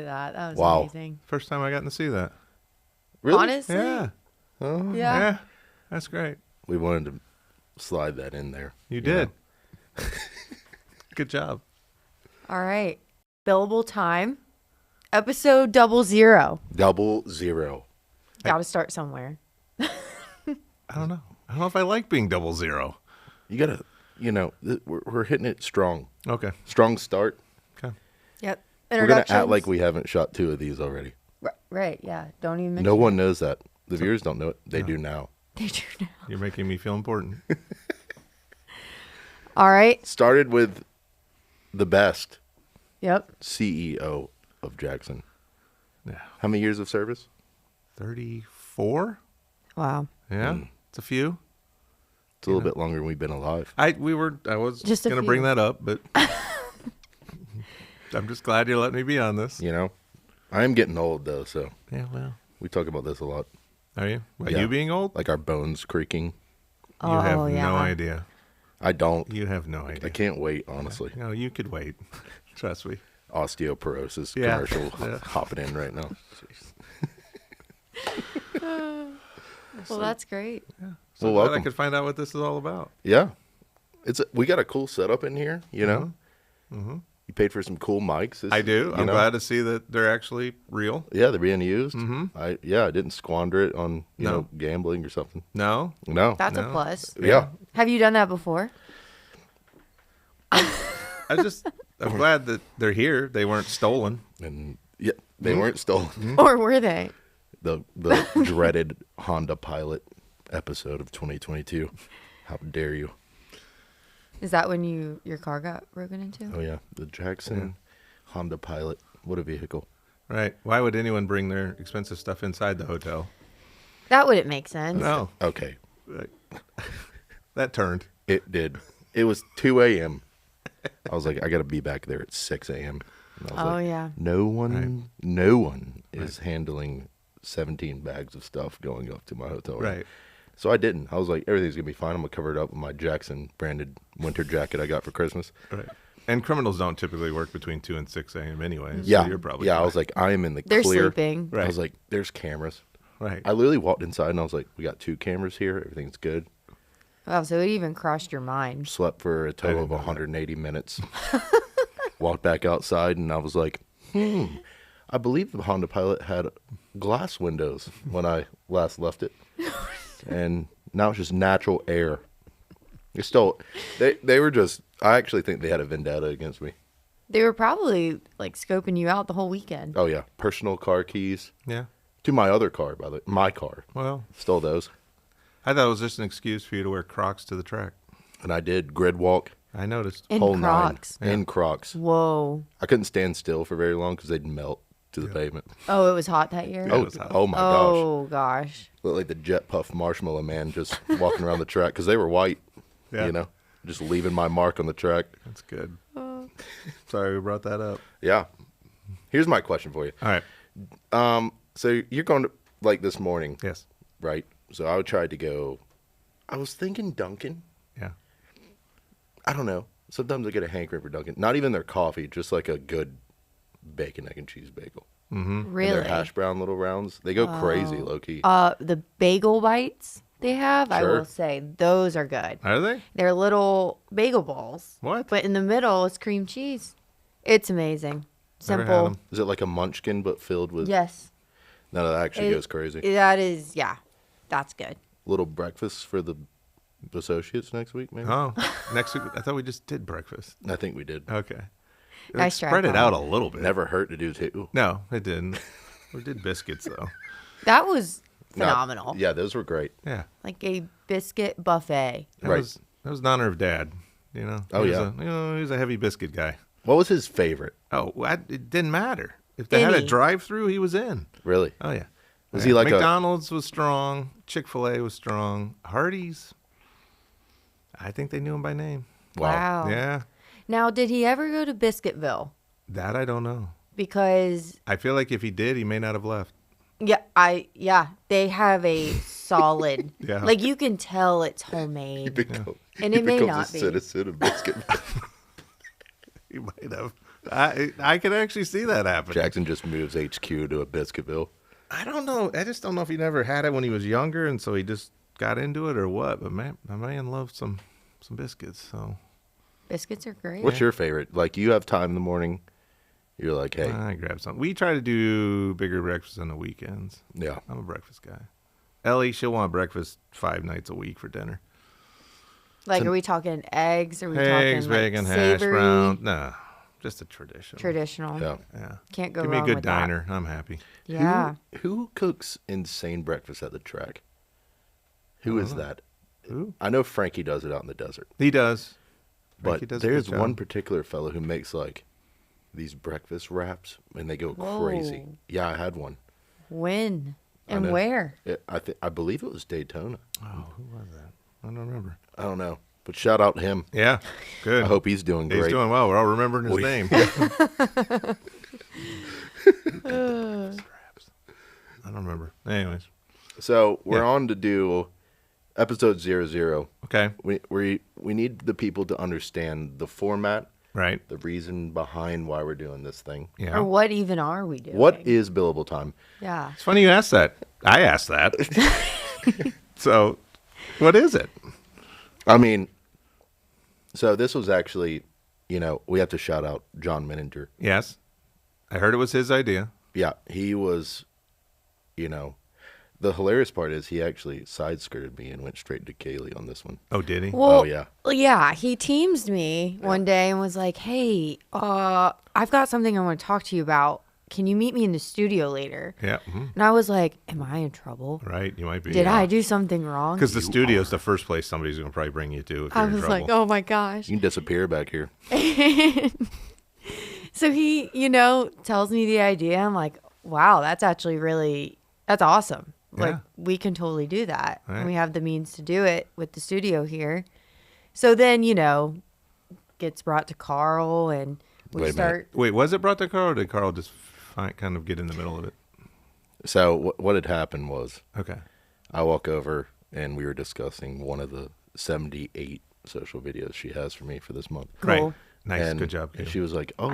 that. That was Wow. amazing. First time I gotten to see that. Really? Honestly? Yeah. Oh, Yeah. Yeah. That's great. We wanted to slide that in there. You did. Good job. All right. Billable Time. Episode 00. 00. Got to start somewhere. I don't know. I don't know if I like being 00. You got to, we're hitting it strong. Okay. Strong start. Okay. Yep. We're going to Introductions. act like we haven't shot 2 of these already. Right. Yeah. Don't even mention No one knows that. The viewers don't know it. They do now. They do now. You're making me feel important. All right. Started with the best Yep. CEO of Jackson. Yeah. How many years of service? 34? Wow. Yeah. It's a few. It's a little bit longer than we've been alive. I was Just a going to few. bring that up, but I'm just glad you're letting me be on this. I am getting old, though, so Yeah, well. we talk about this a lot. Are you? Are Yeah. you being old? Like our bones creaking. You have yeah. no idea. I don't. You have no idea. I can't wait, honestly. No, you could wait. Trust me. Osteoporosis Yeah. commercial Yeah. hopping in right now. Well, that's great. So Well, glad I welcome. could find out what this is all about. Yeah. We got a cool setup in here, Mm-hmm. You paid for some cool mics. I do. I'm know? glad to see that they're actually real. Yeah, they're being used. Mhm. I didn't squander it on, No. gambling or something. No? No. That's a No. plus. yeah. Have you done that before? I'm glad that they're here. They weren't stolen. And yeah, they weren't stolen. Or were they? The dreaded Honda Pilot episode of 2022. How dare you? Is that when your car got broken into? Oh yeah, the Jackson Honda Pilot. What a vehicle. Right. Why would anyone bring their expensive stuff inside the hotel? That wouldn't make sense. No. Okay, That turned. it did. It was 2 a.m. I was like, I got to be back there at 6 a.m. And I was Oh, like, yeah. No one is handling 17 bags of stuff going up to my hotel room. Right. So I didn't. I was like, everything's going to be fine. I'm going to cover it up with my Jackson branded winter jacket I got for Christmas. Right. And criminals don't typically work between 2 and 6 a.m. anyway. So Yeah. you're probably yeah, I fine. was like, I am in the They're clear. sleeping. Right. I was like, there's cameras. Right. I literally walked inside and I was like, we got 2 cameras here. Everything's good. Wow, so it even crossed your mind. Slept for a total didn't of know that. 180 minutes. Walked back outside and I was like, I believe the Honda Pilot had glass windows when I last left it. And now it's just natural air. They were just, I actually think they had a vendetta against me. They were probably like scoping you out the whole weekend. Oh yeah, personal car keys Yeah. to my other car, by the way. My car. Well, Stole those. I thought it was just an excuse for you to wear Crocs to the track. And I did grid walk. I noticed. In whole Crocs. 9. In Crocs. Whoa. I couldn't stand still for very long because they'd melt to the pavement. Oh, it was hot that year? Yeah, it was hot. Oh my gosh. Oh, gosh. Looked like the Jet Puff Marshmallow Man just walking around the track because they were white, Yeah. just leaving my mark on the track. That's good. Sorry we brought that up. Yeah. Here's my question for you. All right. So you're going to, like this morning, Yes. right? So I tried to go, I was thinking Dunkin'. Yeah. I don't know. Sometimes I get a hankering for Dunkin'. Not even their coffee, just like a good bacon, egg, and cheese bagel. Mm-hmm. And Really? their hash brown little rounds. They go crazy, low key. The bagel bites they have, I Sure. will say, those are good. Are they? They're little bagel balls. What? But in the middle is cream cheese. It's amazing. Never had Simple. 'em. Is it like a munchkin but filled with? Yes. No, that actually It- goes crazy. That is, yeah. That's good. Little breakfast for the associates next week, maybe? Oh, next week. I thought we just did breakfast. I think we did. Okay. Nice try, Spread it Paul. out a little bit. Never hurt to do too. No, it didn't. We did biscuits though. That was No, phenomenal. yeah, those were great. Yeah. Like a biscuit buffet. That Right. was in honor of Dad. Oh, He was yeah. he was a heavy biscuit guy. What was his favorite? Oh, it didn't matter. If they had a Any. drive-through, he was in. Really? Oh yeah. Was Yeah. he like a- McDonald's was strong. Chick-fil-A was strong. Hardee's. I think they knew him by name. Wow. Yeah. Now, did he ever go to Biscuitville? That I don't know. Because I feel like if he did, he may not have left. they have a solid. Yeah. Like you can tell it's He, homemade. becomes, And he it may becomes not a be. citizen of Biscuit. He might have. I could actually see that happening. Jackson just moves HQ to a Biscuitville. I don't know. I just don't know if he never had it when he was younger, and so he just got into it or what. But man, my man loves some biscuits. So Biscuits are great. What's your favorite? Like, you have time in the morning. You're like, hey. I grab something. We try to do bigger breakfasts on the weekends. Yeah. I'm a breakfast guy. Ellie, she'll want breakfast 5 nights a week for dinner. Like, are we talking eggs? Are we Eggs, talking bacon, like hash savory? brown. Nah, just a traditional. Traditional. Yeah. Yeah. Can't go Give me a wrong good with diner. I'm happy. that. Yeah. Who cooks insane breakfast at the track? Who is know. that? Ooh. I know Frankie does it out in the desert. He does. But Frankie does a there's good job. one particular fellow who makes, like, these breakfast wraps, and they go crazy. Whoa. Yeah, I had one. When I and know. where? I believe it was Daytona. Oh, who was that? I don't remember. I don't know. But shout out him. Yeah, good. I hope he's doing great. He's doing well. We're all remembering his name. I don't remember. Anyways. So we're Yeah. on to do episode 00. Okay. We need the people to understand the format, Right. the reason behind why we're doing this thing. Yeah. Or what even are we doing? What is billable time? Yeah. It's funny you asked that. I asked that. So, what is it? I mean, so this was actually, we have to shout out John Menninger. Yes. I heard it was his idea. Yeah, he was, the hilarious part is he actually side-skirted me and went straight to Kaylee on this one. Oh, did he? Well, yeah. Yeah, he teamed me one day and was like, "Hey, I've got something I want to talk to you about. Can you meet me in the studio later?" Yeah. Mm-hmm. And I was like, "Am I in trouble? Right. You might be. Did I do something wrong?" Because the studio's the first place somebody's going to probably bring you to if you're I in was trouble. like, "Oh my gosh." You can disappear back here. So he, tells me the idea. I'm like, "Wow, that's actually that's awesome. Like, Yeah. we can totally do that. Right. And we have the means to do it with the studio here." So then, gets brought to Carl and we Wait a minute. start. Wait, was it brought to Carl or did Carl just kind of get in the middle of it? So what had happened was Okay. I walk over and we were discussing one of the 78 social videos she has for me for this month. Cool. Right. Nice. And, Good job. And Kayla. she was like, "Oh."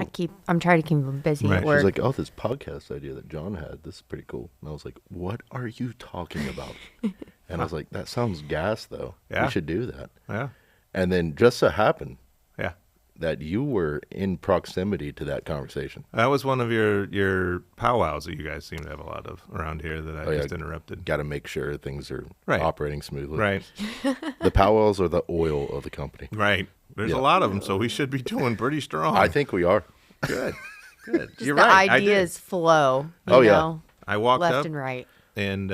I'm trying to keep him busy Right. at She's work. She's like, "Oh, this podcast idea that John had, this is pretty cool." And I was like, "What are you talking about?" And I was like, "That sounds gas, though. Yeah. We should do that." Yeah. And then just so happened Yeah. that you were in proximity to that conversation. That was one of your powwows that you guys seem to have a lot of around here that I Oh, yeah. just interrupted. Got to make sure things are Right. operating smoothly. Right. The powwows are the oil of the company. Right. There's Yeah. a lot of them, so we should be doing pretty strong. I think we are. Good. Good. Just You're the right. ideas flow. Oh, yeah. know, I walked left up and right. and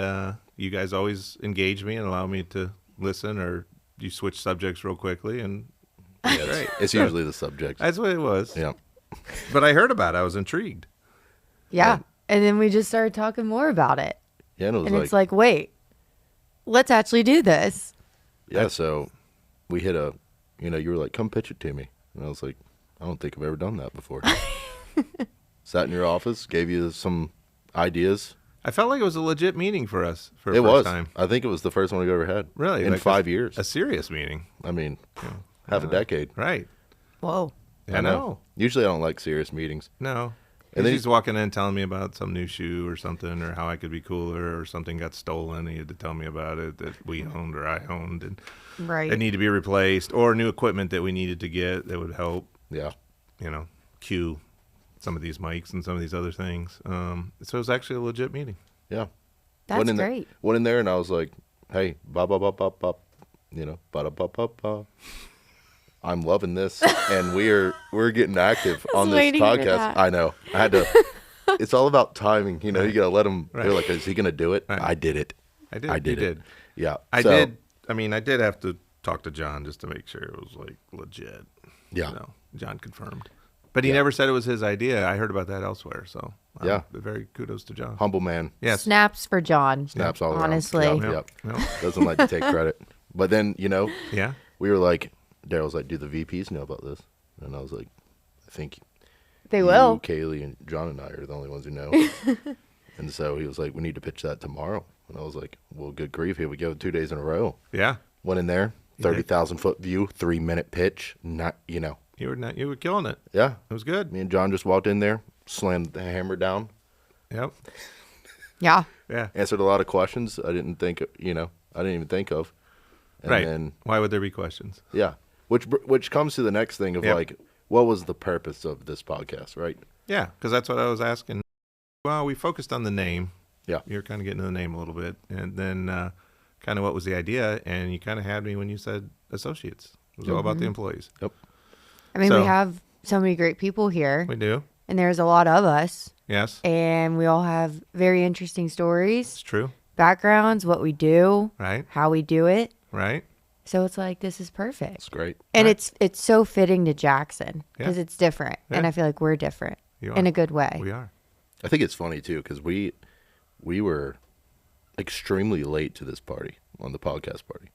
you guys always engage me and allow me to listen, or you switch subjects real quickly, and Yeah, it's usually the subject. that's what it was. Yeah. But I heard about it. I was intrigued. Yeah. And then we just started talking more about it. Yeah, and it was And like, it's like, wait, let's actually do this. yeah, so we hit you were like, "Come pitch it to me." And I was like, "I don't think I've ever done that before." Sat in your office, gave you some ideas. I felt like it was a legit meeting for us for the It first was. time. I think it was the first one we've ever had. Really? In Like 5 years. A serious meeting. I mean, half a decade. Right. Whoa. I know. Usually I don't like serious meetings. No. And And then he's walking in telling me about some new shoe or something, or how I could be cooler, or something got stolen. He had to tell me about it that we owned or I owned, and Right. it needed to be replaced, or new equipment that we needed to get that would help, Yeah. cue some of these mics and some of these other things. So it was actually a legit meeting. Yeah. That's went in great. Went in there and I was like, "Hey, ba ba ba ba ba," ba da ba ba ba. I'm loving this, and we're getting active on this waiting for podcast. that. I know. I had to. It's all about timing, you gotta let them. Right. They're like, "Is he gonna do it?" Right. I did it. I did. I You did it. did. Yeah. I So, did. I mean, I did have to talk to John just to make sure it was like legit. Yeah. John confirmed. But he never said it was his idea. I heard about that elsewhere. So Yeah. very kudos to John. Humble man. Yes. Snaps for John. Snaps all around. Honestly. Yep, Yep. yep. Yep. Doesn't like to take credit. But then Yeah. we were like, Darrell's like, "Do the VPs know about this?" And I was like, "I think They you, will. Kaylee, and John and I are the only ones who know." And so he was like, "We need to pitch that tomorrow." And I was like, "Well, good grief, here we go, 2 days in a row." Yeah. Went in there, did. 30,000 foot view, 3-minute pitch. Not, Yeah. You were killing it. Yeah. It was good. Me and John just walked in there, slammed the hammer down, Yep. Yeah. Yeah. answered a lot of questions I didn't even think of. And Right. then, Why would there be questions? yeah, which comes to the next thing of Yep. like, what was the purpose of this podcast, right? Yeah, because that's what I was asking. Well, we focused on the name. Yeah. You're kind of getting to the name a little bit. And then kind of what was the idea. And you kind of had me when you said associates. It was all about the employees. Yep. I mean, So- we have so many great people here, We do. and there's a lot of us, Yes. and we all have very interesting It's stories, true. backgrounds, what we do, Right. how we do it. Right. So it's like, this is perfect. It's great. And Right. it's so fitting to Jackson Yeah. because it's different. And Yeah. I feel like we're different You in are. a good way. We are. I think it's funny too because we were extremely late to this party on the podcast party,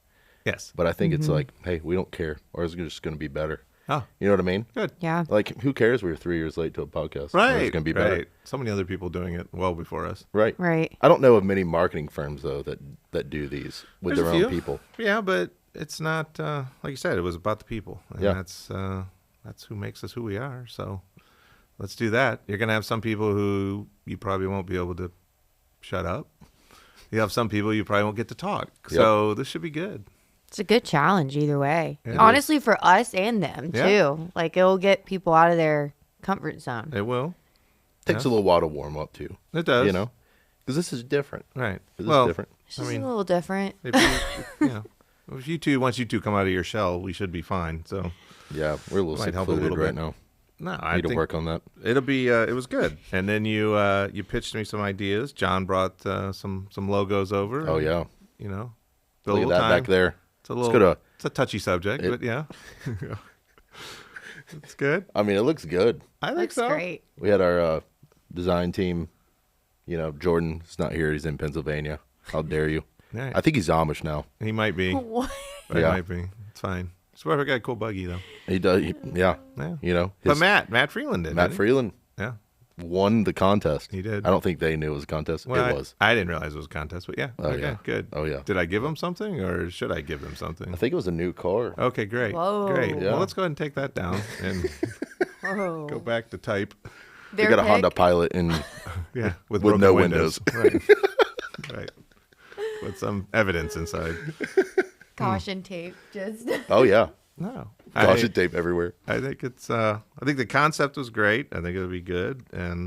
Yes. but I think it's like, hey, we don't care. Ours is just going to be better. Oh, You know what I mean? good. Yeah. Like, who cares? We were 3 years late to a podcast. Right. It's going to be better. Right. So many other people doing it well before us. Right. Right. I don't know of many marketing firms though that do these with There's their a own few. people. Yeah, but it's not like you said. It was about the people, and Yeah. that's who makes us who we are. So let's do that. You're gonna have some people who you probably won't be able to shut up. You have some people you probably won't get to talk. So this should be good. It's a good challenge either way. It is. Honestly, for us and them Yeah. too. Like, it'll get people out of their comfort zone. It will. Takes Yeah. a little while to warm up too. It does. You know, because this is different. Right. This Well, is different. It's I just mean- a little different. if you, if you two, once you two come out of your shell, we should be fine. So Yeah, we're a little Might help a secluded little right bit. now. no, I Need to think work on that. it'll be. It was good. And then you pitched me some ideas. John brought some logos over. Oh and, yeah, You know, look at Billable that Time. back there. It's a It's little. good. It's a touchy subject, It- but yeah, it's good. I mean, it looks good. I think Looks so. great. We had our design team. You know, Jordan's not here. He's in Pennsylvania. How dare you? Yeah, I think he's Amish now. he might be. What? He Yeah. might be. It's fine. Swear I got a cool buggy though. He does. Yeah. Yeah. You know, But Matt Freeland did. Matt didn't he? Freeland Yeah, won the contest. he did. I don't think they knew it was a contest. Well, it was. I didn't realize it was a contest, but yeah. Oh, okay, yeah. good. Oh yeah. Did I give him something, or should I give him I something? think it was a new car. Okay, great. Whoa. Great. Yeah. Well, let's go ahead and take that down and Oh. go back to type. They Their got a Honda pick? Pilot and Yeah, with With broken no windows. Right. Right. With some evidence inside. Caution tape. Just. oh yeah, No. caution tape everywhere. I think it's. I think the concept was great. I think it'll be good, and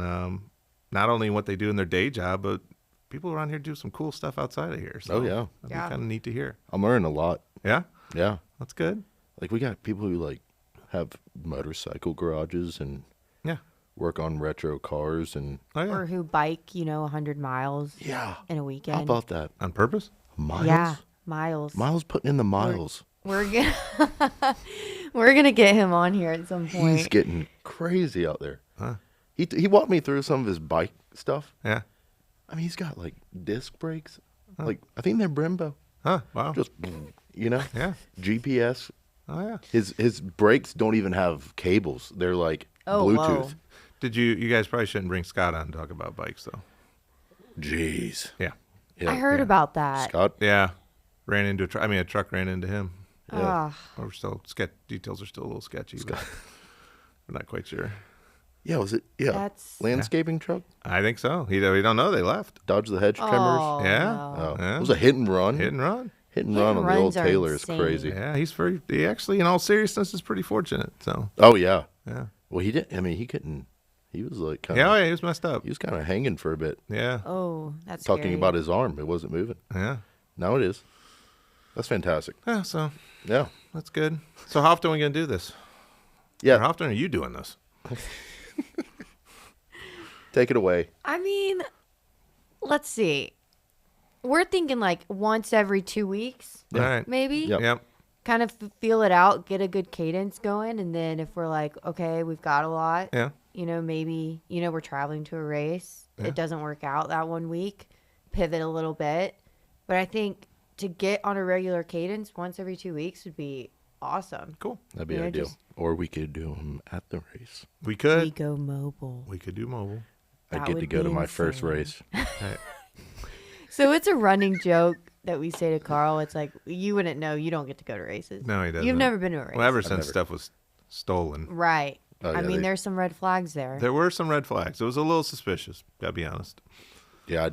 not only what they do in their day job, but people around here do some cool stuff outside of here. So Oh, yeah. that'd Yeah. be kind of neat to hear. I'm learning a lot. Yeah, Yeah, that's good. like we got people who like have motorcycle garages and Yeah. work on retro cars and Oh yeah. Or who bike, 100 miles yeah. in a How weekend. about that? On purpose? Miles. Yeah, miles. Miles putting in the miles. We're gonna we're gonna get him on here at some point. He's getting crazy out there. Huh. He walked me through some of his bike stuff. Yeah. I mean, he's got like disc brakes. Like I think they're Brembo. Huh. Wow. Just Yeah. GPS. Oh yeah. His brakes don't even have cables. They're like Oh, Bluetooth. whoa. Did you guys probably shouldn't bring Scott on to talk about bikes though. Jeez. Yeah. Yeah. I heard about that. Scott. Yeah. Ran into a truck. I mean, a truck ran into him. Ah, Or still details are still a little sketchy. But we're not quite sure. Yeah, was it? Yeah. That's- Landscaping truck. I think so. We don't know. They left. Dodge the hedge trimmers. oh, Yeah. no. Oh, Yeah. it was a hit and run. Hit and run. Hit and Hit run and on the old runs are Taylor is insane. crazy. Yeah. He actually, in all seriousness, is pretty fortunate. So Oh yeah. yeah. Well, he did. I mean, he couldn't. He was like kind Yeah. of. Oh, yeah. He was messed up. He was kind of hanging for a bit, Yeah. Oh, that's talking scary. about his arm. It wasn't moving. Yeah. Now it is. That's fantastic. Yeah. So Yeah. that's good. So how often are we gonna do this? Or Yeah. how often are you doing this? Take it away. I mean, let's see. We're thinking like once every 2 weeks, All right. maybe. Yep. Yep. Kind of feel it out, get a good cadence going, and then if we're like, okay, we've got a lot, Yeah. maybe we're traveling to a race, Yeah. it doesn't work out that 1 week, pivot a little bit. But I think to get on a regular cadence once every 2 weeks would be awesome. Cool. That'd be Yeah, ideal. just- Or we could do them at the race. We We could. go mobile. We could do mobile. I'd That get to would go to be my first insane. race. So it's a running joke that we say to Carl. It's like, you wouldn't know. You don't get to go to races. No, he doesn't. You've never been to a race. Well, ever I've since never- stuff was stolen. Right. Oh, I yeah, mean, there's some red flags there. There were some red flags. It was a little suspicious, gotta be honest. Yeah,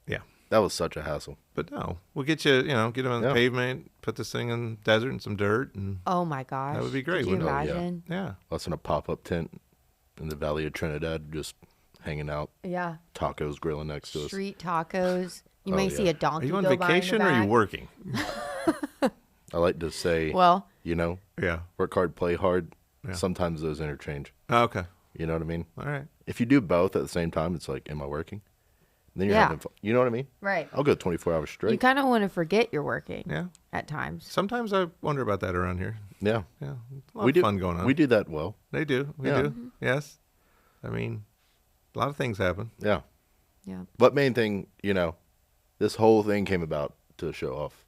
Yeah. that was such a hassle. But no, we'll get you, get them on the Yeah. pavement, put this thing in the desert and some dirt, and Oh my gosh. That would be great, Could you wouldn't it? Yeah. imagine? yeah. Us in a pop-up tent in the Valley of Trinidad, just hanging out, Yeah. tacos grilling next to us. Street tacos. You Oh, may yeah. see a Are donkey you on go by in the vacation or are you back. working? I like to say, Well, Yeah. work hard, play hard. Yeah. Sometimes those interchange. Oh, okay. You know what I mean? All right. If you do both at the same time, it's like, am I working? And then you're Yeah. having fun. You know what I mean? right. I'll go 24 hours straight. You kind of want to forget you're working Yeah. at times. Sometimes I wonder about that around here. Yeah. Yeah. A lot of fun going on. We do that well. They do. We Yeah. do. Yes. I mean, a lot of things happen. Yeah. Yeah. But main thing, this whole thing came about to show off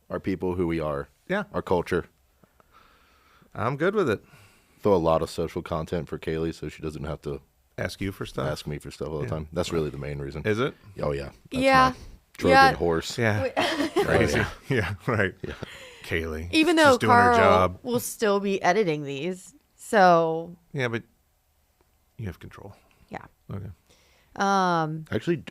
our people, who we are, Yeah. our culture. I'm good with it. Throw a lot of social content for Kaylee so she doesn't have to Ask you for stuff. ask me for stuff all the Yeah. time. That's really the main reason. Is it? Oh, yeah. That's Yeah. my Trojan Yeah. horse. Yeah. Oh, Crazy. yeah. Yeah. Right. Yeah. Kaylee. Even though she's doing her Carl job. will still be editing these. So, Yeah, but you have control. yeah. Okay. Actually,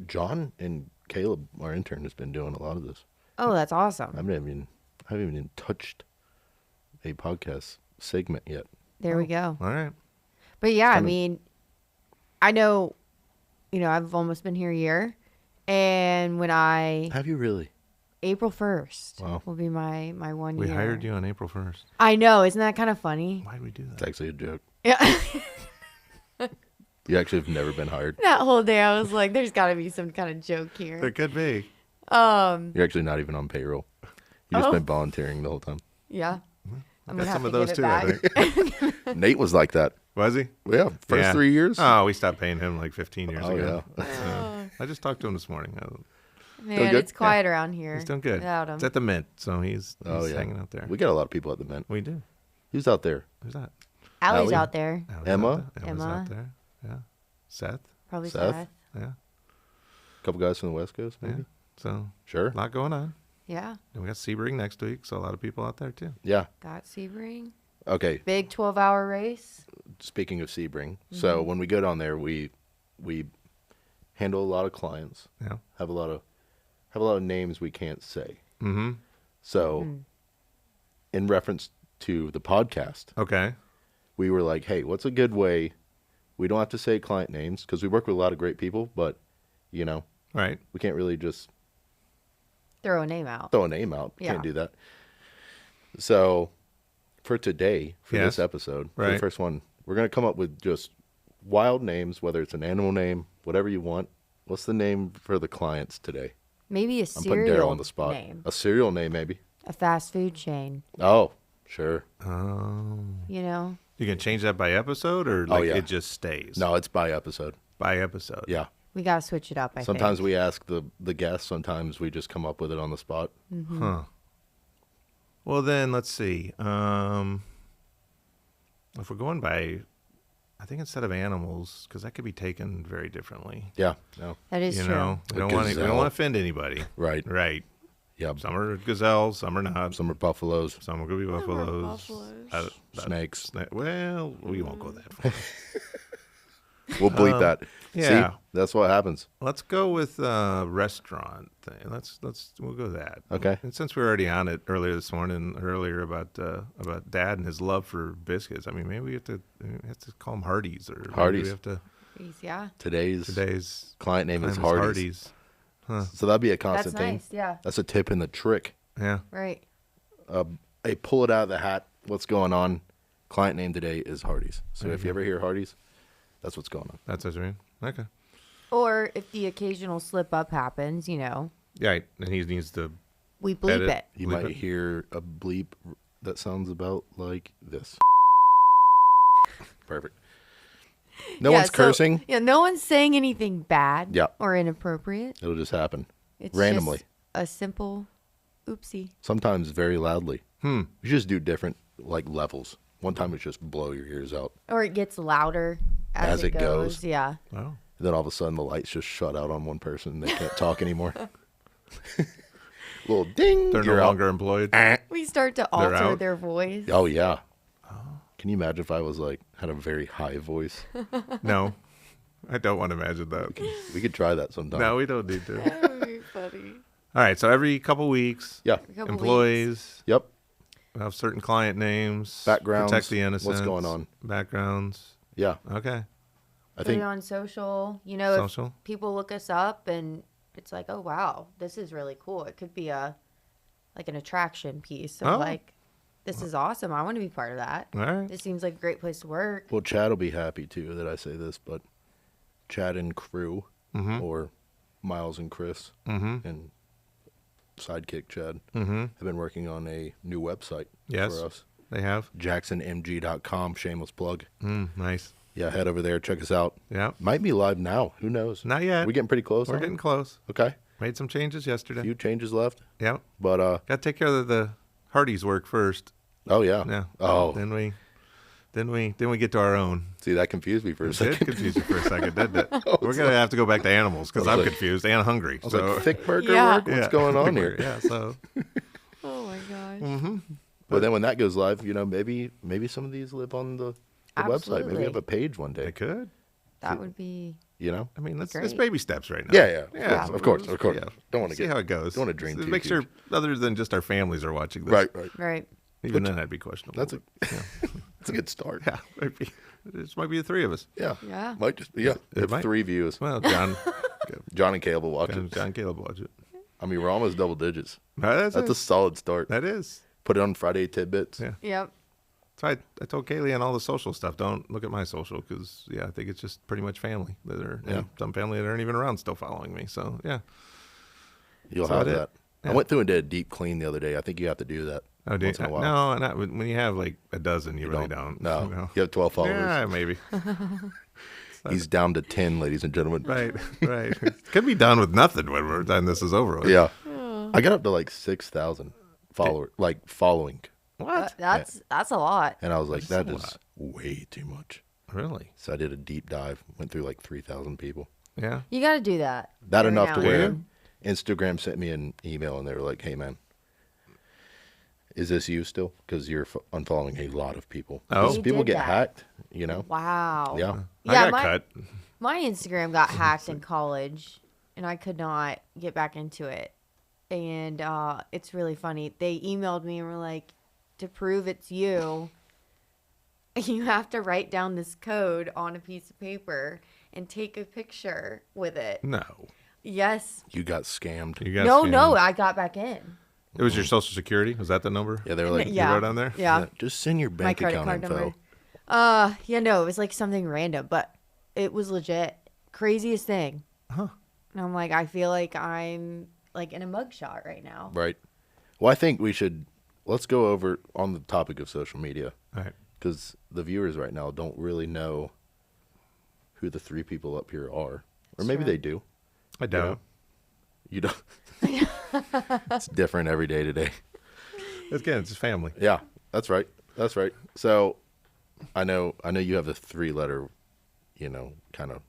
John and Caleb, our intern, has been doing a lot of this. Oh, that's awesome. I haven't even touched a podcast segment yet. There we go. All right. But yeah, I kinda- mean, I know, I've almost been here a year. And when Have you really? April 1st Wow. will be my 1 We year. hired you on April 1st. I know. Isn't that kind of funny? Why did we do It's that? actually a joke. Yeah. You actually have never been hired. That whole day I was like, there's got to be some kind of joke here. It could be. You're actually not even on payroll. You've just Oh. been volunteering the whole time. Yeah. I'm Got going to have some to of those give too, it I back. think. Nate was like that. Was he? Yeah, first Yeah. 3 years. Oh, we stopped paying him like 15 years Oh, ago. yeah. So, I just talked to him this morning. Man, good? it's quiet around here. He's doing good. Without him. It's at the Mint, so he's Oh, yeah. hanging out there. We got a lot of people at the Mint. We do. Who's out there? Who's that? Allie's Allie? out there. Allie's Emma? out there. Emma's Emma. out there. Yeah. Seth. Probably Seth? Seth. Yeah. A couple guys from the West Coast, maybe? Yeah. So Sure. a lot going on. Yeah. And we got Sebring next week, so a lot of people out there too. Yeah. Got Sebring. Okay. Big 12-hour race. Speaking of Sebring, so when we go down there, we handle a lot of clients. Yeah. Have a lot of names we can't say. Mm-hmm. So, in reference to the podcast, Okay. we were like, hey, what's a good way? We don't have to say client names because we work with a lot of great people, but, Right. we can't really just Throw a name out. throw a name out. Yeah. Can't do that. So, for today, for Yes. this episode, for the Right. first one, we're going to come up with just wild names, whether it's an animal name, whatever you want. What's the name for the clients today? Maybe a I'm putting cereal Darrell on the spot. name. A cereal name, maybe. A fast food chain. Oh, sure. Oh. You know? You can change that by episode, or like yeah. it just stays. No, it's by episode. By episode. Yeah. We got to switch it up, I Sometimes think. we ask the guests. Sometimes we just come up with it on the spot. Huh. Well, then let's see. If we're going by, I think instead of animals, because that could be taken very differently. Yeah. No. That is You true. know, we A don't want to gazelle. offend anybody. Right. Right. Yeah. Some are gazelles, some are not. Some are buffaloes, Some are going to be buffaloes. buffaloes. snakes. Well, we won't go that far. We'll bleep that. yeah. See, that's what happens. Let's go with restaurant thing. We'll go that. Okay. And since we were already on it earlier this morning, about Dad and his love for biscuits, I mean, maybe we have to call them Hardee's, or maybe Hardee's. we have to. Yeah. Today's Client name is client Hardee's. Huh. So that'd be a That's constant thing. nice. Yeah. That's a tip in the trick. Yeah. Right. Hey, pull it out of the hat. What's going on? Client name today is Hardee's. So There if you you go. ever hear Hardee's, that's what's going on. That's what you mean. Okay. Or if the occasional slip up happens, Yeah. And he needs to. we bleep Edit. it. You Bleep might it. hear a bleep that sounds about like this. Perfect. No Yeah, one's so- cursing. Yeah, no one's saying anything bad Yeah. or inappropriate. It'll just happen. It's Randomly. just a simple oopsie. Sometimes very loudly. Hmm. You just do different levels. One time it's just blow your ears out. Or it gets louder as it goes. Yeah. Oh. And then all of a sudden the lights just shut out on one person and they can't talk anymore. Little ding. They're no you're out. longer employed. We start to They're alter out. their voice. Oh yeah. Can you imagine if I was like had a very high voice? No, I don't want to imagine that. We could try that sometime. No, we don't need to. That would be funny. All right, so every couple weeks, Yeah. A couple employees Yep. have certain client names, Backgrounds, protect the innocent. what's going on. Backgrounds. Yeah. Okay. I Put think it on social. You know, Social. if people look us up and it's like, oh wow, this is really cool. It could be an attraction piece of Oh. like, this is awesome. I want to be part of that. All right. This seems like a great place to work. well, Chad will be happy too that I say this, but Chad and crew, or Miles and Chris, and sidekick Chad have been working on a new website Yes. for us. They have. JacksonMG.com, shameless plug. Nice. Yeah, head over there, check us out. Yeah. Might be live now. Who knows? Not yet. We're getting pretty close. We're on it? getting close. Okay. Made some changes yesterday. Few changes left, Yeah. but Got to take care of the Hardy's work first. oh yeah. Yeah. Oh, Then we get to our own. see, that confused me for a It did second. confuse you for a second, didn't it? We're gonna have to go back to animals because I I'm was like- confused and hungry. I was So like, thick burger Yeah. work? What's yeah. going on here? Yeah. So Oh my gosh. But then when that goes live, maybe some of these live on the website. Maybe Absolutely. we have a page one day. they could. That would be. I mean, it's Great. baby steps right now. Yeah. Yeah. Of course. Yeah. Don't want to See get how it goes. don't wanna dream Just too Make sure huge. other than just our families are watching this. right. Right. Even then, that'd be questionable. That's a but, yeah. that's a good start. Yeah. This might be the three of us. Yeah. Yeah. Might just be if might. 3 views. Well, John, John and Caleb will watch it. John Caleb will watch it. I mean, we're almost double digits. That's That's a solid start. that is. Put it on Friday tidbits. Yeah. Yep. So I told Kaylee on all the social stuff, don't look at my social because, I think it's just pretty much family that are, Yeah. some family that aren't even around still following me. So, yeah. You'll That's have about it. that. Yeah. I went through and did a deep clean the other day. I think you have to do that Oh, do you, once in a while. no, not when you have like a dozen, you really don't. No. You have 12 followers. Yeah, maybe. He's down to 10, ladies and gentlemen. Right, right. Could be done with nothing when we're done. This is over with. Yeah. I got up to like 6,000 followers, like following. What? That's a lot. And I was like, That's that a is lot. way too much. Really? So I did a deep dive, went through like 3,000 people. Yeah. You got to do that. That every enough now to and where then. Instagram sent me an email and they were like, hey, man, is this you still? Because you're unfollowing a lot of people. Oh. Because You people did get that. hacked, Wow. Yeah. I Yeah, got cut. my Instagram got hacked in college, and I could not get back into it. And it's really funny. They emailed me and were like, to prove it's you, you have to write down this code on a piece of paper and take a picture with it. No. Yes. You got scammed. You got No, scammed. no, I got back in. It was your social security? Was that the number? Yeah, they were like, Yeah. You wrote on there? Yeah. just send your My bank credit account card info. number. Yeah, no, it was like something random, but it was legit. Craziest thing. Huh. And I'm like, I feel like I'm like in a mugshot right now. Right. Well, I think let's go over on the topic of social media. All right. Because the viewers right now don't really know who the 3 people up here are. Or maybe Sure. they do. I doubt. You don't. It's different every day today. Again, it's family. Yeah, that's right. That's right. So I know you have the 3-letter, kind of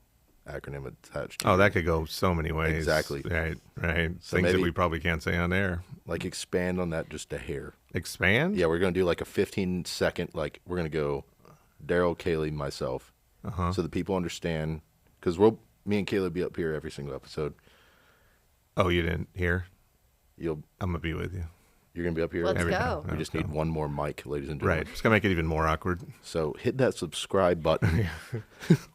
acronym attached to Oh, it. that could go so many ways. Exactly. Right, right. So Things that maybe- we probably can't say on air. Like expand on that just a hair. Expand? Yeah, we're going to do like a 15-second, like we're going to go Darrell, Kaylee, myself. Uh-huh. So the people understand, because me and Kaylee be up here every single episode. Oh, you didn't hear? You're I'm going to be with you. going to be up here. Let's Every go. time. We just need one more mic, ladies and gentlemen. Right. It's going to make it even more awkward. So hit that subscribe button,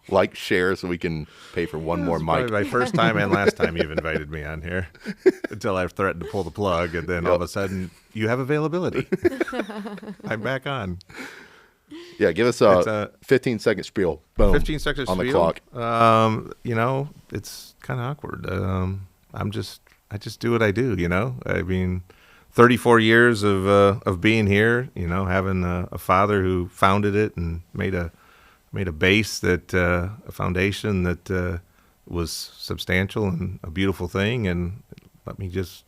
like, share, so we can pay for one more It's mic. probably my first time and last time you've invited me on here until I threatened to pull the plug, and then all of a sudden, you have availability. I'm back on. Yeah, give us It's a a 15-second spiel. Boom. 15 seconds on the spiel. clock. It's kind of awkward. I just do what I do, I mean, 34 years of being here, having a father who founded it and made a base a foundation that was substantial and a beautiful thing, and let me just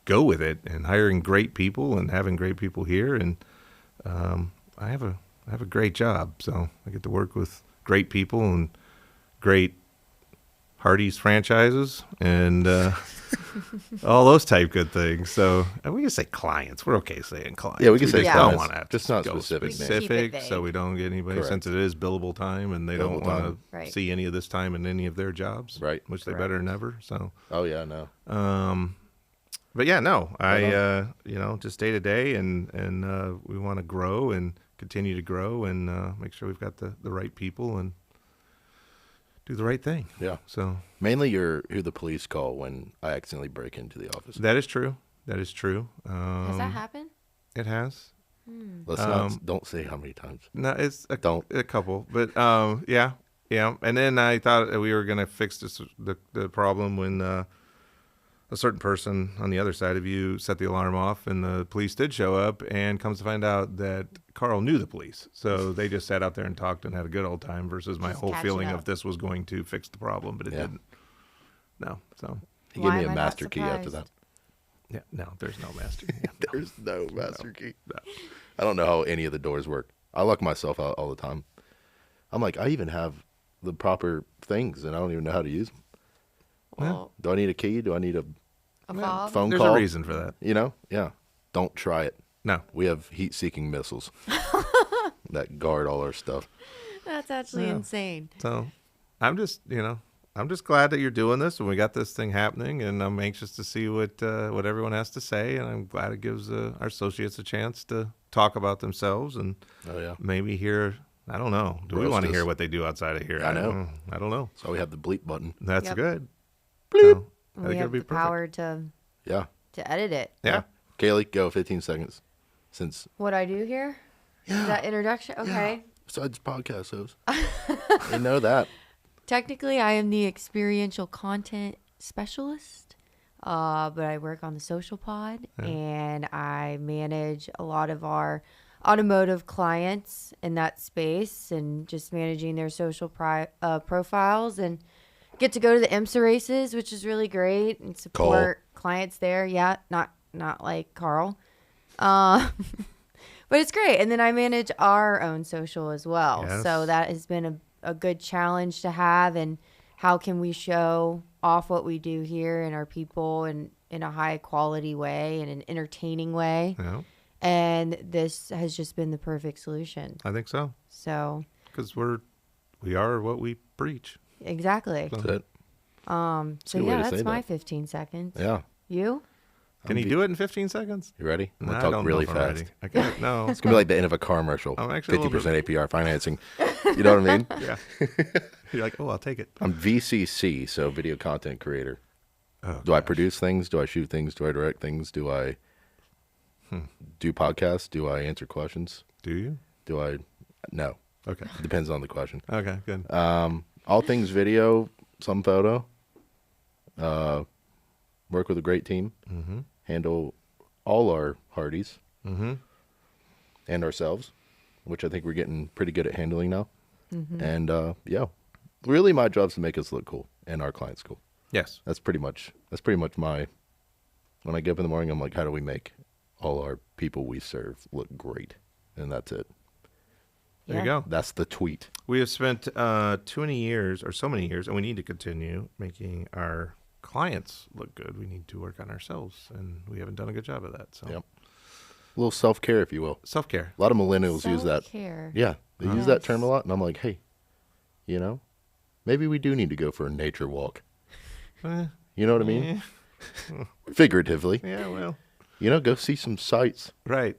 go with it, and hiring great people and having great people here, and I have a great job, so I get to work with great people and great Hardee's franchises, and all those type good things. So and we can say clients. We're okay saying clients. Yeah, we can say just clients, don't want to just not go specific names. specific, Keep it so vague. we don't get anybody. Correct. Since it is billable time, and they don't Billable want time. to Right. see any of this time in any of their jobs, Right. Which they Correct. better never. So. Oh yeah, no. But yeah, no, Right just day to day, and we want to grow and continue to grow and make sure we've got the right people and do the right thing. Yeah. So Mainly you're who the police call when I accidentally break into the office. that is true. That is true. Has that happened? It has. Let's not don't say how many times. No, it's Don't. a couple, but yeah. And then I thought that we were gonna fix the problem when a certain person on the other side of you set the alarm off, and the police did show up, and comes to find out that Carl knew the police, so they just sat out there and talked and had a good old time. Versus my Just whole catching feeling up. of this was going to fix the problem, but it Yeah. didn't. No, so He Why gave me am a I not master key after that. surprised? yeah, no, there's no master. There's no master key. No. I don't know how any of the doors work. I lock myself out all the time. I'm like, I even have the proper things, and I don't even know how to use them. Well, Do I need a key? Do I need a a fob? phone There's call? a reason for that. You know? Yeah. Don't try it. No, We have heat-seeking missiles that guard all our stuff. That's actually No. insane. so I'm just glad that you're doing this, and we got this thing happening, and I'm anxious to see what everyone has to say, and I'm glad it gives our associates a chance to talk about themselves and Oh yeah. maybe hear. I don't know. Do we Roast want to us. hear what they do outside of here? I know. I don't know. So we have the bleep button. That's Yep. good. Bleep. So, I We think it'll have be the perfect. power to Yeah. edit it. Yeah. Kaylee, go 15 seconds. Since What I do here? yeah, Is that introduction? Okay. besides podcast host, they know that. Technically, I am the experiential content specialist, but I work on the social pod, and I manage a lot of our automotive clients in that space, and just managing their social profiles, and get to go to the IMSA races, which is really great, and support clients there. Yeah, not like Carl. But it's great. And then I manage our own social as well. Yes. So that has been a good challenge to have. And how can we show off what we do here and our people in a high quality way and an entertaining way. Yeah, And this has just been the perfect solution. I think so. So Because we are what we preach. exactly. That's it. So good way yeah, to that's say my that. 15 seconds. Yeah. You? Can you do it in 15 seconds? You ready? I'm No, gonna I talk don't really know if I'm fast. ready. I can't. No. It's gonna be like the end of a car commercial. I'm actually a little 50% APR financing. You know what I mean? Yeah. You're like, oh, I'll take it. I'm VCC, so video content creator. Oh, Do I produce things? Do I shoot things? Do I direct things? Do I do podcasts? Do I answer questions? do you? Do I? No. Okay. Depends on the question. Okay, good. All things video, some photo. Work with a great team. Mm-hmm. Handle all our Hardys Mm-hmm. and ourselves, which I think we're getting pretty good at handling now. And yeah, really, my job's to make us look cool and our clients cool. Yes. That's pretty much my. When I get up in the morning, I'm like, how do we make all our people we serve look great? And that's it. There you go. That's the tweet. We have spent too many years, or so many years, and we need to continue making our clients look good. We need to work on ourselves, and we haven't done a good job of that. So, Yep. A little self-care, if you will. self-care. A lot of millennials use that. Self-care. Yeah, they use that term a Yes. lot, and I'm like, hey, you know, maybe we do need to go for a nature walk. Eh, You know what I mean? Figuratively. yeah, well, You know, go see some sights, right.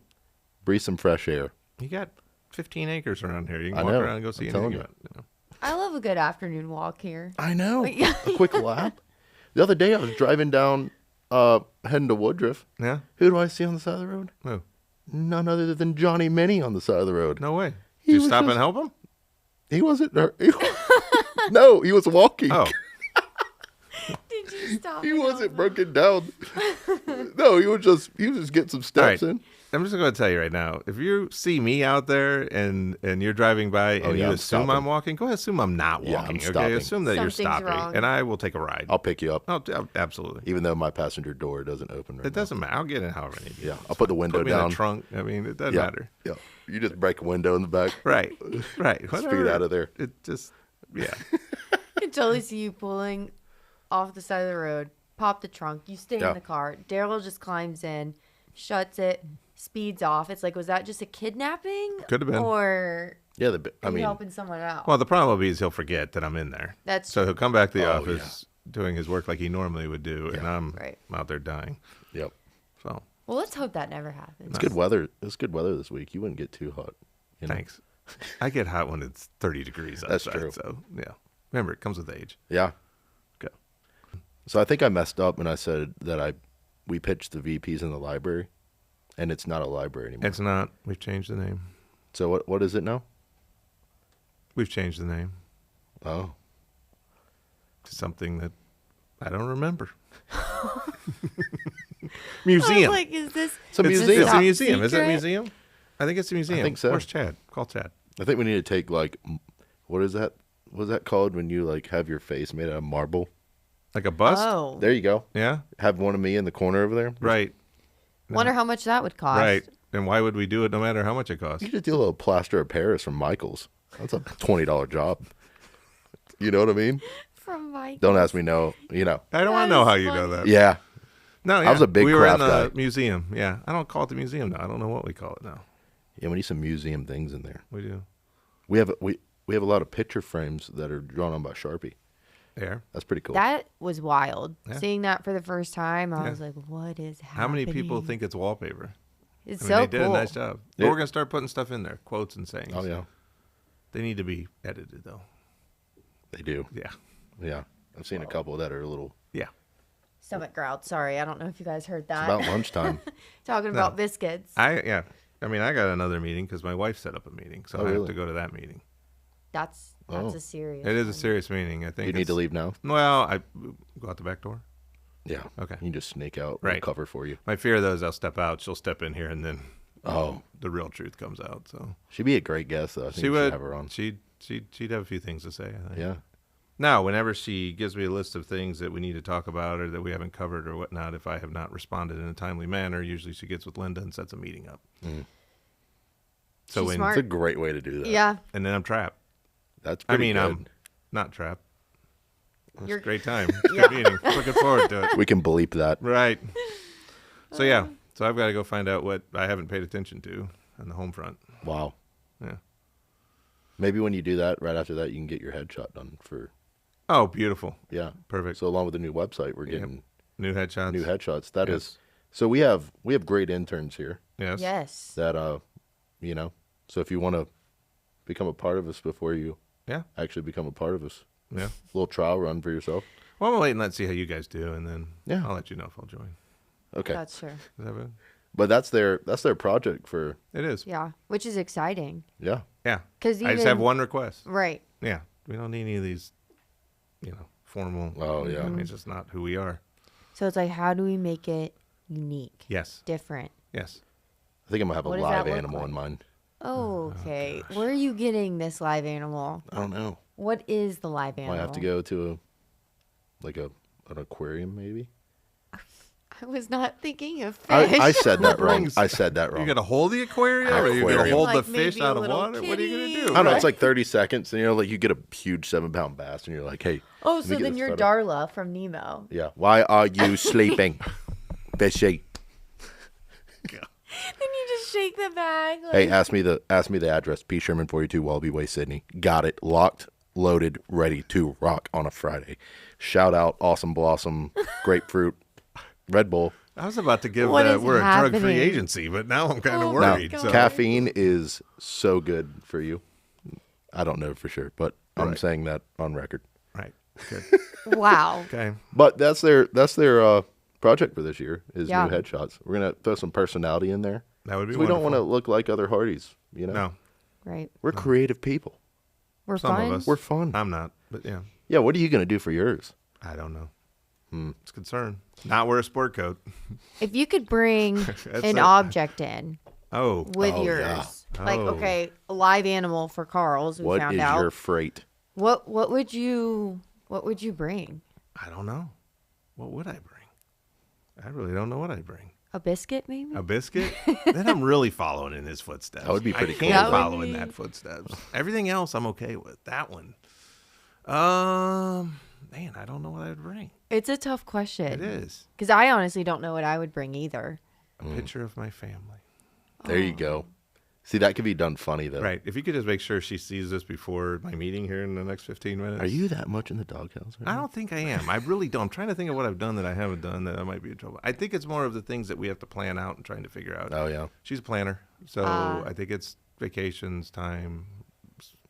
breathe some fresh air. You got 15 acres around here. You can I walk know. around and go see I'm anything telling you you. want. You know. I love a good afternoon walk here. I know. Yeah. A quick lap. The other day, I was driving down, heading to Woodruff. Yeah? Who do I see on the side of the road? Oh, None other than Johnny Minnie on the side of the road. no way. He Did you was stop just- and help him? He wasn't. No, he was walking. Oh, Did you stop? He and wasn't help him? broken down. No, he was just getting some all steps right. in. I'm just going to tell you right now. If you see me out there and you're driving by and yeah, you I'm assume stopping. I'm walking, go ahead. Assume I'm not Yeah, I'm walking. okay, stopping. assume that you're Something's stopping, wrong. and I will take a ride. I'll pick you up, Oh, absolutely. even though my passenger door doesn't open. Right It doesn't matter. I'll get in however I need to. Yeah, I'll put the window Put me in down. the trunk. I mean, it doesn't Yeah, matter. yeah. You just break a window in the back. Right, right. Just get Whatever. out of there. It just, yeah. I can totally see you pulling off the side of the road, pop the trunk. You stay Yeah. in the car. Darrell just climbs in, shuts it, speeds off. It's like, was that just a kidnapping? Could have been. Or Yeah, are you helping someone out? Well, the problem will be is he'll forget that I'm in there. That's So he'll come back to the Oh, office doing his work like he normally would do, and I'm Right. out there dying. Yep. So Well, let's hope that never happens. It's good weather. It's good weather this week. You wouldn't get too hot. You know? thanks. I get hot when it's 30 degrees That's outside. true. So yeah, remember it comes with age. Yeah. Okay. So I think I messed up when I said that we pitched the VPs in the library, and it's not a library anymore. It's not. We've changed the name. So what is it now? We've changed the name Oh, to something that I don't remember. I Museum. was like, is this? it's a It's museum. a top museum. Is it a secret? museum? I think it's a museum. think so. Where's Chad? Call Chad. I think we need to take what is that? What's that called when you have your face made out of marble? Like a bust? Oh, There you go. Yeah. Have one of me in the corner over there. Right. wonder how much that would cost. Right. And why would we do it no matter how much it costs? You could do a little plaster of Paris from Michael's. That's a $20 job. You know what I mean? From Mike. Don't ask me. No. You know. I don't want to That know is how you know funny. that. Yeah. No, I was a big we were in craft the guy. museum. Yeah. I don't call it the museum now. I don't know what we call it now. Yeah. We need some museum things in there. We do. We have a lot of picture frames that are drawn on by Sharpie. There. That's pretty cool. That was wild. Yeah. Seeing that for the first time, I Yeah. was like, what is happening? How many people think it's wallpaper? It's I mean, so they did cool. a nice job. But Yeah. we're going to start putting stuff in there, quotes and sayings. Oh yeah, They need to be edited, though. they do. Yeah. Yeah, I've seen a couple that are a little. Yeah. Stomach growled. Sorry, I don't know if you guys heard It's that. about lunchtime. Talking about biscuits. I mean, I got another meeting because my wife set up a meeting, so Oh, I have really? to go to that meeting. That's Oh. a serious. It is a one. serious meeting. I think You need to it's- leave now. Well, I go out the back door. Yeah. Okay. You can just sneak out. Right. We'll cover for you. My fear though is I'll step out, she'll step in here, and then Oh. the real truth comes out. So She'd be a great guest, though. I think she we should would. have her on. She'd have a few things to say. I think. Yeah. Now, whenever she gives me a list of things that we need to talk about or that we haven't covered or whatnot, if I have not responded in a timely manner, usually she gets with Linda and sets a meeting up. So She's when smart. It's a great way to do that. Yeah, and then I'm trapped. That's I pretty mean, good. I'm not trapped. It's You're- a great time. Good meeting. Looking forward to it. We can bleep that. Right. So yeah. So I've got to go find out what I haven't paid attention to on the home front. Wow. Yeah. Maybe when you do that, right after that, you can get your headshot done for. Oh, beautiful. Yeah. Perfect. So along with the new website, we're Yep. getting New headshots. new headshots. That is. Yes. So we have great interns here Yes. yes. that So if you want to become a part of us before you Yeah. actually become a part of us, Yeah. a little trial run for yourself. Well, I'm gonna wait and let's see how you guys do, and then Yeah. I'll let you know if I'll join. Okay. That's true. Is that good? But that's their project for. It is. Yeah, which is exciting Yeah. Yeah. because I just have one request. Right. Yeah. We don't need any of these, formal. Oh yeah. I mean, it's just not who we are. So it's like, how do we make it unique, Yes. different? Yes. I think I'm gonna have a What does live that look animal like? in mind. Oh, okay. Where are you getting this live animal? I don't know. What is the live animal? Might have to go to an aquarium maybe. I was not thinking of fish. I said that wrong. brings- I said that wrong. You're gonna hold the aquarium, or you're gonna Aquarium. hold the Like fish maybe a out of little water? What are you kitty. gonna do? I don't know. It's like 30 seconds, and you get a huge 7-pound bass, and you're like, hey. Oh, let me so get then this you're photo. Darla from Nemo. Yeah. Why are you sleeping, fishy? Then you just shake the bag. Like, Hey, ask me the address. P. Sherman 42, Wallaby Way, Sydney. Got it. Locked, loaded, ready to rock on a Friday. Shout out, Awesome Blossom, Grapefruit, Red Bull. I was about to give What that is we're a drug-free happening? agency, but now I'm kind of Oh my worried. God. So. Caffeine is so good for you. I don't know for sure, but I'm Right. saying that on record. Right. Good. wow. Okay. But that's their project for this year is Yeah. new headshots. We're gonna throw some personality in there. That would be. 'Cause we don't want to wonderful. look like other Hardys. No. Right. We're creative people. We're Some fun. of us. We're fun. I'm not, but yeah. Yeah. What are you gonna do for yours? I don't know. It's a concern. Not wear a sport coat. If you could bring an it. object in Oh. with Oh, yours, yeah. like Oh. okay, a live animal for Carl's, we What found is out. your freight? What would you bring? I don't know. What would I bring? I really don't know what I'd bring. A biscuit, maybe? A biscuit? Then I'm really following in his footsteps. That would be pretty I cool. can't That would follow in be- that footsteps. Everything else I'm okay with. That one. Man, I don't know what I'd bring. It's a tough question. It is. Because I honestly don't know what I would bring either. A picture of my family. There you go. See, that could be done funny, though. Right. If you could just make sure she sees this before my meeting here in the next 15 minutes. Are you that much in the doghouse? Right I now? don't think I am. I really don't. I'm trying to think of what I've done that I haven't done that I might be in trouble. I think it's more of the things that we have to plan out and trying to figure out. Oh, yeah. She's a planner. So I think it's vacations, time,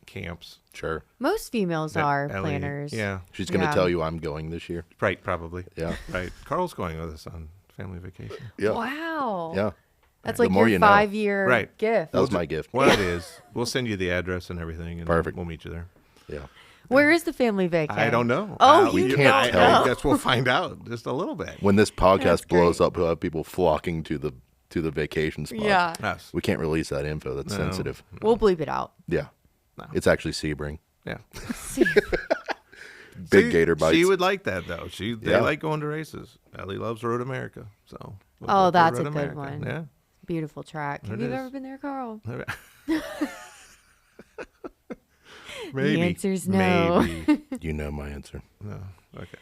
camps. Sure. Most females are Ellie- planners. Yeah. She's going to Yeah. tell you I'm going this year. Right, probably. Yeah. Right. Carl's going with us on family vacation. Yeah. Wow. Yeah. That's The like more your you know. 5-year Right. gift. That was my gift. Well, it is. We'll send you the address and everything. And Perfect. We'll meet you there. Yeah. Where is the family vacation? I don't know. Oh, you we- can't I tell. guess we'll find out just a little bit. When this podcast That's blows great. up, we'll have people flocking to the vacation spot. Yeah. Us. We can't release that info. That's No. sensitive. We'll bleep it out. Yeah. No. It's actually Sebring. Yeah. Big See, gator bites. She would like that though. They Yeah. like going to races. Ellie loves Road America, so. we'll Oh, go to that's a Road good America. one. Yeah. Beautiful track. Have It you is. ever been there, Carl? Maybe. The answer's no. Maybe. You know my answer. No. Okay.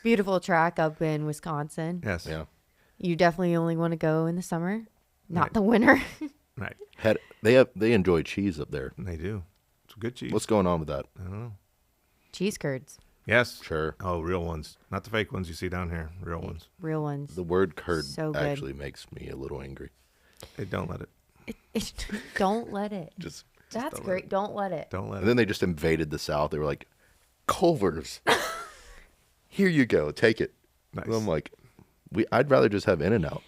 Beautiful track up in Wisconsin. Yes. Yeah. You definitely only want to go in the summer, not the winter. Right. They enjoy cheese up there. They do. It's good cheese. What's going on with that? I don't know. Cheese curds, Yes. Sure. Oh, real ones, not the fake ones you see down here. Real ones. real ones. The word curd So good. actually makes me a little angry. Hey, don't let it. Don't let it. Just That's don't let great. it. Don't let it. Don't let and it. then they just invaded the South. They were like, Culver's. Here you go. Take it. Nice. And I'm like, I'd rather just have In-N-Out.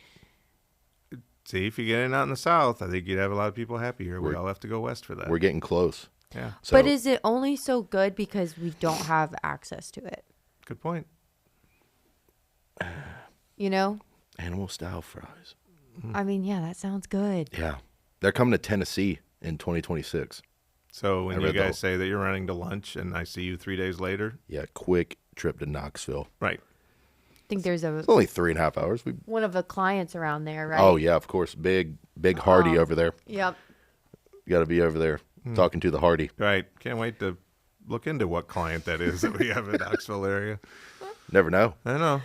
See, if you get in out in the South, I think you'd have a lot of people happy here. We We're- all have to go west for that. We're getting close. Yeah. So, But is it only so good because we don't have access to it? Good point. You know? animal style fries. I mean, yeah, that sounds good. Yeah. They're coming to Tennessee in 2026. So when I you read guys the- say that you're running to lunch and I see you 3 days later, Yeah, quick trip to Knoxville. right? I think there's It's only 3.5 hours. one of the clients around there, right? Oh, yeah, of course. Big Hardy over there. Yep. You got to be over there talking to the Hardy. Right. Can't wait to look into what client that is that we have in Knoxville area. Never know. I know.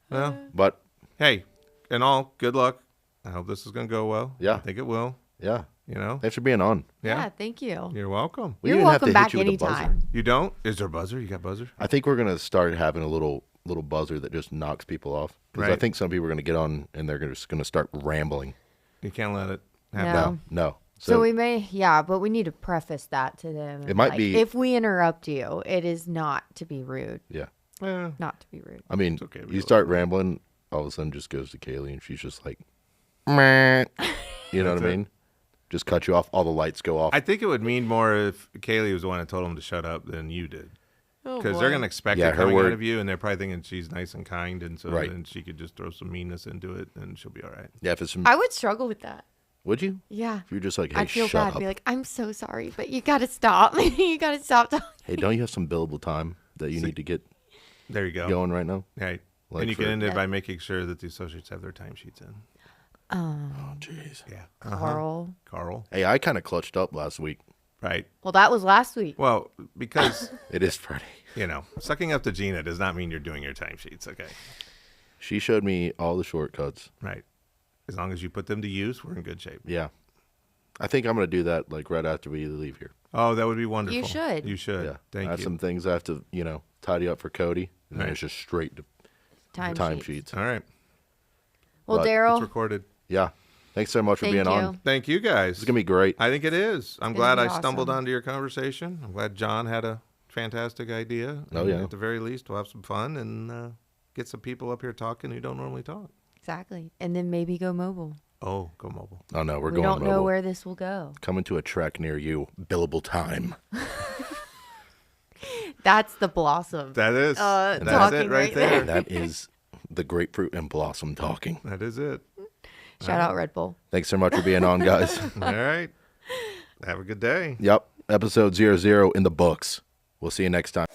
Well, But, hey, and all, good luck. I hope this is going to go well. Yeah. I think it will. yeah, You know? thanks for being on. Yeah, Yeah. thank you. You're welcome. We You're didn't have welcome to hit back you with a buzzer. anytime. You don't? Is there a buzzer? You got buzzer? I think we're going to start having a little buzzer that just knocks people off. Because I Right. think some people are going to get on and they're just going to start rambling. You can't let it No. happen. No. So we may, yeah, but we need to preface that to them. It might Like, be- if we interrupt you, it is not to be rude. Yeah. Eh, Not to be rude. I mean, It's okay, we you let start rambling, all of a sudden just goes to Kaylee and she's just like, meh. You know what I That's it. mean? Just cut you off. All the lights go off. I think it would mean more if Kaylee was the one that told him to shut up than you did. Oh, Because they're going to expect Yeah, it her coming out word- of you, and they're probably thinking she's nice and kind, and so Right. then she could just throw some meanness into it, and she'll be all right. yeah, if it's some, I would struggle with that. would you? Yeah. If you're just like, hey, I'd feel shut bad. up. Be like, I'm so sorry, but you got to stop. You got to stop talking. Hey, don't you have some billable time that you need to get There you go. going right now? Right. Like and you for- can end it Yeah. by making sure that the associates have their timesheets in. Oh, jeez. Yeah. Carl. Carl. Hey, I kind of clutched up last week. Right. Well, that was last week. Well, because, It is Friday. sucking up to Gina does not mean you're doing your timesheets, okay? She showed me all the shortcuts. Right. As long as you put them to use, we're in good shape. Yeah. I think I'm going to do that like right after we leave here. Oh, that would be wonderful. You should. You should. Yeah. Thank I have you. some things I have to, tidy up for Cody. And then Right. it's just straight to Time, time sheets. sheets. All right. Well, But- It's Daryl, recorded. Yeah. Thanks so much for Thank being you. on. Thank you guys. It's going to be great. I think it is. I'm It's glad gonna I be stumbled awesome. onto your conversation. I'm glad John had a fantastic idea. Oh, And yeah. At the very least, we'll have some fun and get some people up here talking who don't normally talk. exactly. And then maybe go mobile. Oh, go mobile. Oh, no, we're We going don't know mobile. where this will go. Coming to a track near you. Billable time. That's the blossom. That is. that's talking it right right there. That is the grapefruit and blossom talking. That is it. Shout out Red Bull. Thanks so much for being on, guys. All right. Have a good day. Yep. Episode 00 in the books. We'll see you next time.